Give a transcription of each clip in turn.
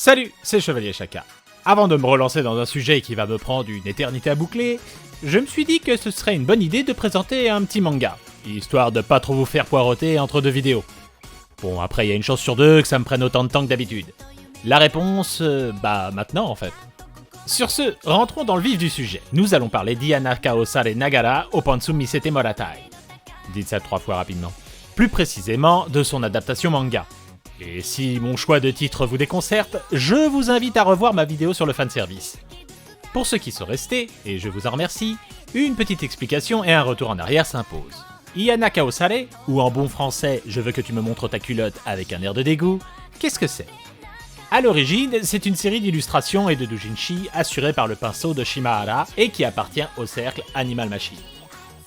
Salut, c'est Chevalier Chaka. Avant de me relancer dans un sujet qui va me prendre une éternité à boucler, je me suis dit que ce serait une bonne idée de présenter un petit manga, histoire de pas trop vous faire poireauter entre deux vidéos. Bon, après il y a une chance sur deux que ça me prenne autant de temps que d'habitude. La réponse, maintenant en fait. Sur ce, rentrons dans le vif du sujet. Nous allons parler d'Iyanaka Osare Nagara Opansu Misete Moratai. Dites ça 3 fois rapidement. Plus précisément, de son adaptation manga. Et si mon choix de titre vous déconcerte, je vous invite à revoir ma vidéo sur le fanservice. Pour ceux qui sont restés, et je vous en remercie, une petite explication et un retour en arrière s'imposent. Iyanaka Osare, ou en bon français, je veux que tu me montres ta culotte avec un air de dégoût, qu'est-ce que c'est ? A l'origine, c'est une série d'illustrations et de doujinshi assurée par le pinceau de Shimahara et qui appartient au cercle Animal Machine.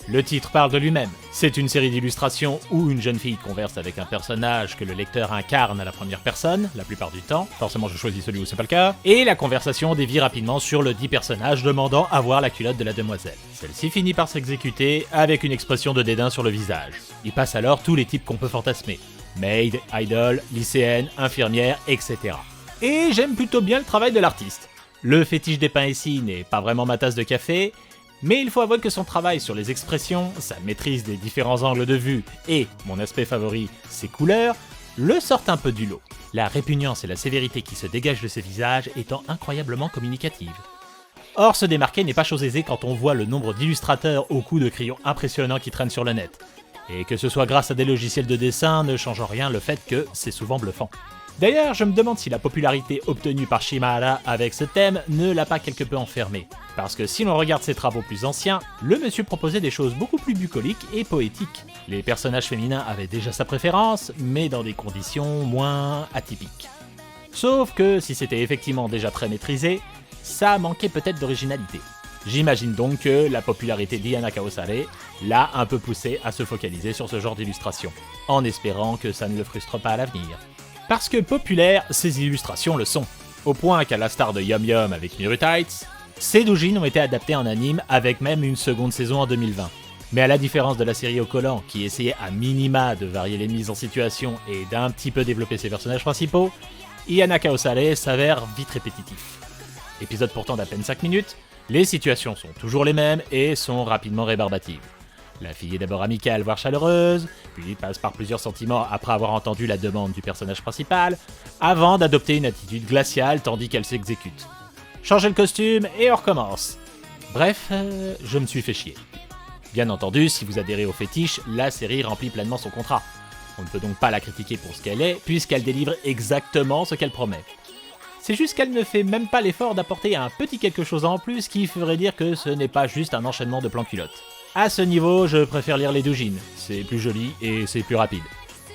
Le titre parle de lui-même. C'est une série d'illustrations où une jeune fille converse avec un personnage que le lecteur incarne à la première personne, la plupart du temps, forcément je choisis celui où c'est pas le cas, et la conversation dévie rapidement sur le dit personnage demandant à voir la culotte de la demoiselle. Celle-ci finit par s'exécuter avec une expression de dédain sur le visage. Il passe alors tous les types qu'on peut fantasmer. Maid, idol, lycéenne, infirmière, etc. Et j'aime plutôt bien le travail de l'artiste. Le fétiche des pains et scies n'est pas vraiment ma tasse de café, mais il faut avouer que son travail sur les expressions, sa maîtrise des différents angles de vue et, mon aspect favori, ses couleurs, le sortent un peu du lot. La répugnance et la sévérité qui se dégagent de ses visages étant incroyablement communicatives. Or, se démarquer n'est pas chose aisée quand on voit le nombre d'illustrateurs au coup de crayon impressionnants qui traînent sur le net. Et que ce soit grâce à des logiciels de dessin ne change en rien le fait que c'est souvent bluffant. D'ailleurs, je me demande si la popularité obtenue par Shimahara avec ce thème ne l'a pas quelque peu enfermé. Parce que si l'on regarde ses travaux plus anciens, le monsieur proposait des choses beaucoup plus bucoliques et poétiques. Les personnages féminins avaient déjà sa préférence, mais dans des conditions moins atypiques. Sauf que si c'était effectivement déjà très maîtrisé, ça manquait peut-être d'originalité. J'imagine donc que la popularité d'Iyanaka Osare l'a un peu poussé à se focaliser sur ce genre d'illustration, en espérant que ça ne le frustre pas à l'avenir. Parce que populaires, ces illustrations le sont. Au point qu'à la star de Yum Yum avec Mirutites, ces doujins ont été adaptés en anime avec même une seconde saison en 2020. Mais à la différence de la série au collant qui essayait à minima de varier les mises en situation et d'un petit peu développer ses personnages principaux, Iyanaka Osare s'avère vite répétitif. Épisode pourtant d'à peine 5 minutes, les situations sont toujours les mêmes et sont rapidement rébarbatives. La fille est d'abord amicale voire chaleureuse, puis passe par plusieurs sentiments après avoir entendu la demande du personnage principal, avant d'adopter une attitude glaciale tandis qu'elle s'exécute. Changer le costume et on recommence. Bref, je me suis fait chier. Bien entendu, si vous adhérez au fétiche, la série remplit pleinement son contrat. On ne peut donc pas la critiquer pour ce qu'elle est, puisqu'elle délivre exactement ce qu'elle promet. C'est juste qu'elle ne fait même pas l'effort d'apporter un petit quelque chose en plus qui ferait dire que ce n'est pas juste un enchaînement de plans culottes. À ce niveau, je préfère lire les doujins, c'est plus joli et c'est plus rapide.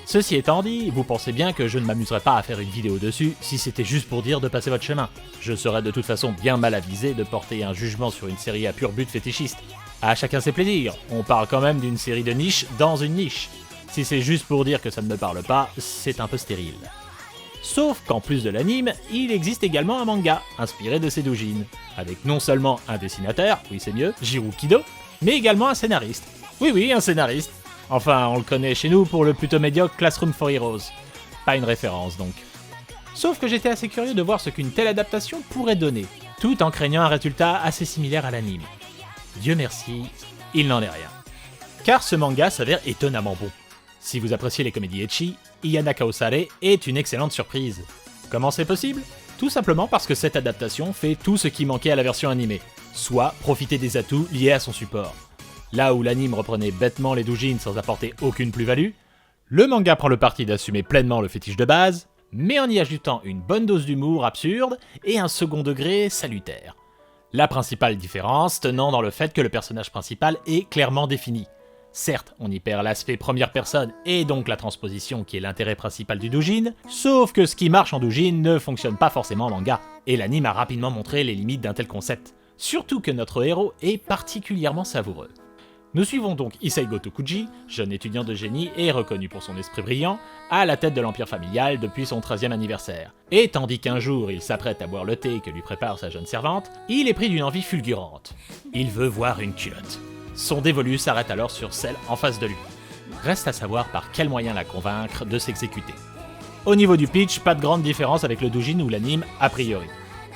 Ceci étant dit, vous pensez bien que je ne m'amuserais pas à faire une vidéo dessus si c'était juste pour dire de passer votre chemin. Je serais de toute façon bien mal avisé de porter un jugement sur une série à pur but fétichiste. À chacun ses plaisirs, on parle quand même d'une série de niche dans une niche. Si c'est juste pour dire que ça ne me parle pas, c'est un peu stérile. Sauf qu'en plus de l'anime, il existe également un manga, inspiré de ces doujins, avec non seulement un dessinateur, oui c'est mieux, Jiro Kido, mais également un scénariste. Oui, un scénariste. Enfin, on le connaît chez nous pour le plutôt médiocre Classroom for Heroes. Pas une référence donc. Sauf que j'étais assez curieux de voir ce qu'une telle adaptation pourrait donner, tout en craignant un résultat assez similaire à l'anime. Dieu merci, il n'en est rien. Car ce manga s'avère étonnamment bon. Si vous appréciez les comédies ecchi, Iyanaka Osare est une excellente surprise. Comment c'est possible ? Tout simplement parce que cette adaptation fait tout ce qui manquait à la version animée, soit profiter des atouts liés à son support. Là où l'anime reprenait bêtement les doujins sans apporter aucune plus-value, le manga prend le parti d'assumer pleinement le fétiche de base, mais en y ajoutant une bonne dose d'humour absurde et un second degré salutaire. La principale différence tenant dans le fait que le personnage principal est clairement défini. Certes, on y perd l'aspect première personne et donc la transposition qui est l'intérêt principal du doujin, sauf que ce qui marche en doujin ne fonctionne pas forcément en manga, et l'anime a rapidement montré les limites d'un tel concept. Surtout que notre héros est particulièrement savoureux. Nous suivons donc Isaigo Tokuji, jeune étudiant de génie et reconnu pour son esprit brillant, à la tête de l'empire familial depuis son 13e anniversaire. Et tandis qu'un jour il s'apprête à boire le thé que lui prépare sa jeune servante, il est pris d'une envie fulgurante. Il veut voir une culotte. Son dévolu s'arrête alors sur celle en face de lui. Reste à savoir par quel moyen la convaincre de s'exécuter. Au niveau du pitch, pas de grande différence avec le doujin ou l'anime a priori.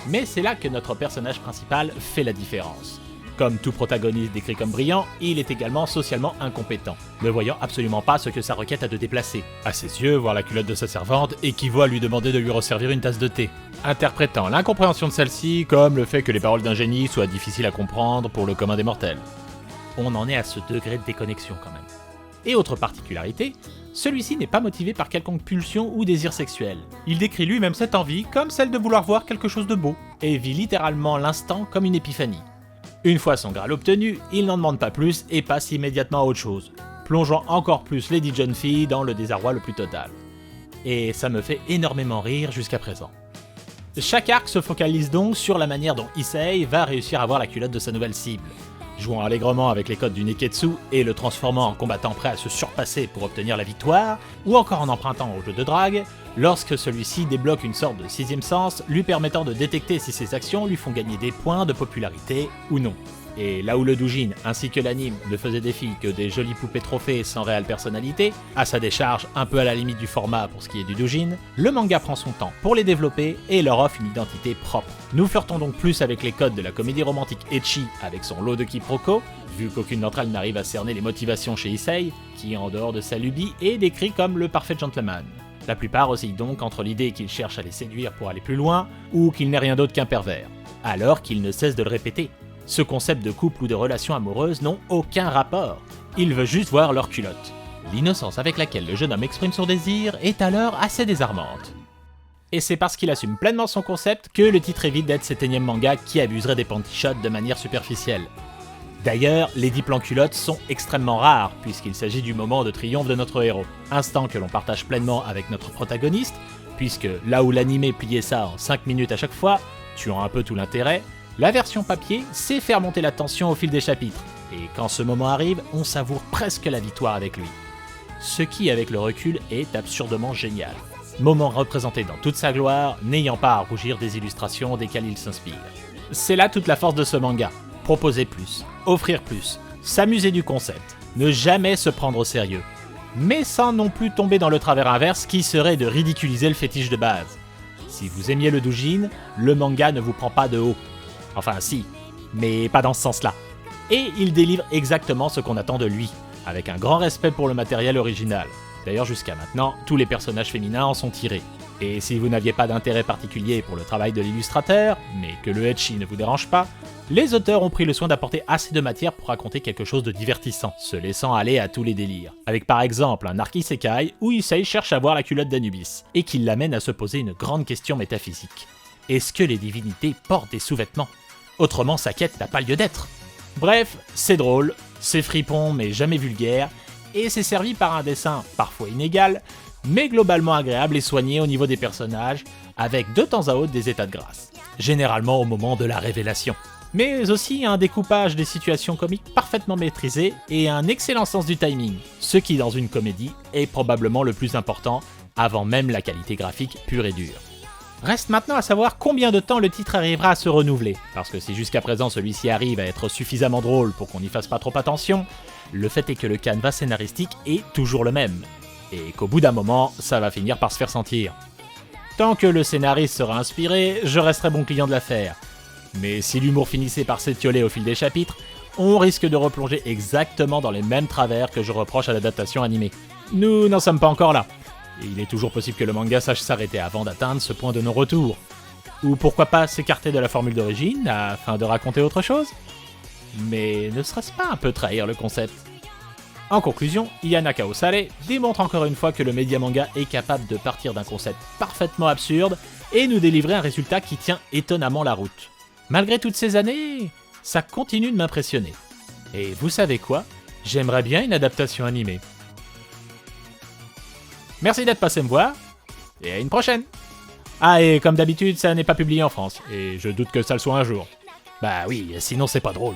Mais c'est là que notre personnage principal fait la différence. Comme tout protagoniste décrit comme brillant, il est également socialement incompétent, ne voyant absolument pas ce que sa requête a de déplacer. À ses yeux, voir la culotte de sa servante équivaut à lui demander de lui resservir une tasse de thé, interprétant l'incompréhension de celle-ci comme le fait que les paroles d'un génie soient difficiles à comprendre pour le commun des mortels. On en est à ce degré de déconnexion quand même. Et autre particularité, celui-ci n'est pas motivé par quelconque pulsion ou désir sexuel. Il décrit lui-même cette envie comme celle de vouloir voir quelque chose de beau, et vit littéralement l'instant comme une épiphanie. Une fois son Graal obtenu, il n'en demande pas plus et passe immédiatement à autre chose, plongeant encore plus Lady Jeune-Fille dans le désarroi le plus total. Et ça me fait énormément rire jusqu'à présent. Chaque arc se focalise donc sur la manière dont Issei va réussir à avoir la culotte de sa nouvelle cible, jouant allègrement avec les codes du Neketsu et le transformant en combattant prêt à se surpasser pour obtenir la victoire, ou encore en empruntant au jeu de drague, lorsque celui-ci débloque une sorte de sixième sens lui permettant de détecter si ses actions lui font gagner des points de popularité ou non. Et là où le doujin ainsi que l'anime ne faisaient des filles que des jolies poupées trophées sans réelle personnalité, à sa décharge un peu à la limite du format pour ce qui est du doujin, le manga prend son temps pour les développer et leur offre une identité propre. Nous flirtons donc plus avec les codes de la comédie romantique ecchi avec son lot de quiproquos, vu qu'aucune d'entre elles n'arrive à cerner les motivations chez Issei, qui en dehors de sa lubie est décrit comme le parfait gentleman. La plupart oscillent donc entre l'idée qu'il cherche à les séduire pour aller plus loin, ou qu'il n'est rien d'autre qu'un pervers, alors qu'il ne cesse de le répéter. Ce concept de couple ou de relation amoureuse n'ont aucun rapport. Il veut juste voir leur culotte. L'innocence avec laquelle le jeune homme exprime son désir est alors assez désarmante. Et c'est parce qu'il assume pleinement son concept que le titre évite d'être cet énième manga qui abuserait des panty shots de manière superficielle. D'ailleurs, les 10 plans culottes sont extrêmement rares, puisqu'il s'agit du moment de triomphe de notre héros, instant que l'on partage pleinement avec notre protagoniste, puisque là où l'animé pliait ça en 5 minutes à chaque fois, tuant un peu tout l'intérêt, la version papier sait faire monter la tension au fil des chapitres, et quand ce moment arrive, on savoure presque la victoire avec lui. Ce qui, avec le recul, est absurdement génial. Moment représenté dans toute sa gloire, n'ayant pas à rougir des illustrations desquelles il s'inspire. C'est là toute la force de ce manga. Proposer plus, offrir plus, s'amuser du concept, ne jamais se prendre au sérieux, mais sans non plus tomber dans le travers inverse qui serait de ridiculiser le fétiche de base. Si vous aimiez le doujin, le manga ne vous prend pas de haut. Enfin si, mais pas dans ce sens-là. Et il délivre exactement ce qu'on attend de lui, avec un grand respect pour le matériel original. D'ailleurs jusqu'à maintenant, tous les personnages féminins en sont tirés. Et si vous n'aviez pas d'intérêt particulier pour le travail de l'illustrateur, mais que le ecchi ne vous dérange pas, les auteurs ont pris le soin d'apporter assez de matière pour raconter quelque chose de divertissant, se laissant aller à tous les délires. Avec par exemple un arc isekai où Issei cherche à voir la culotte d'Anubis, et qui l'amène à se poser une grande question métaphysique. Est-ce que les divinités portent des sous-vêtements ? Autrement, sa quête n'a pas lieu d'être. Bref, c'est drôle, c'est fripon mais jamais vulgaire, et c'est servi par un dessin parfois inégal, mais globalement agréable et soigné au niveau des personnages, avec de temps à autre des états de grâce, généralement au moment de la révélation. Mais aussi un découpage des situations comiques parfaitement maîtrisé et un excellent sens du timing, ce qui dans une comédie est probablement le plus important, avant même la qualité graphique pure et dure. Reste maintenant à savoir combien de temps le titre arrivera à se renouveler, parce que si jusqu'à présent celui-ci arrive à être suffisamment drôle pour qu'on n'y fasse pas trop attention, le fait est que le canevas scénaristique est toujours le même, et qu'au bout d'un moment, ça va finir par se faire sentir. Tant que le scénariste sera inspiré, je resterai bon client de l'affaire. Mais si l'humour finissait par s'étioler au fil des chapitres, on risque de replonger exactement dans les mêmes travers que je reproche à l'adaptation animée. Nous n'en sommes pas encore là. Et il est toujours possible que le manga sache s'arrêter avant d'atteindre ce point de non-retour. Ou pourquoi pas s'écarter de la formule d'origine afin de raconter autre chose ? Mais ne serait-ce pas un peu trahir le concept ? En conclusion, Yana Kaosare démontre encore une fois que le média manga est capable de partir d'un concept parfaitement absurde et nous délivrer un résultat qui tient étonnamment la route. Malgré toutes ces années, ça continue de m'impressionner. Et vous savez quoi ? J'aimerais bien une adaptation animée. Merci d'être passé me voir, et à une prochaine. Ah, et comme d'habitude, ça n'est pas publié en France, et je doute que ça le soit un jour. Bah oui, sinon c'est pas drôle.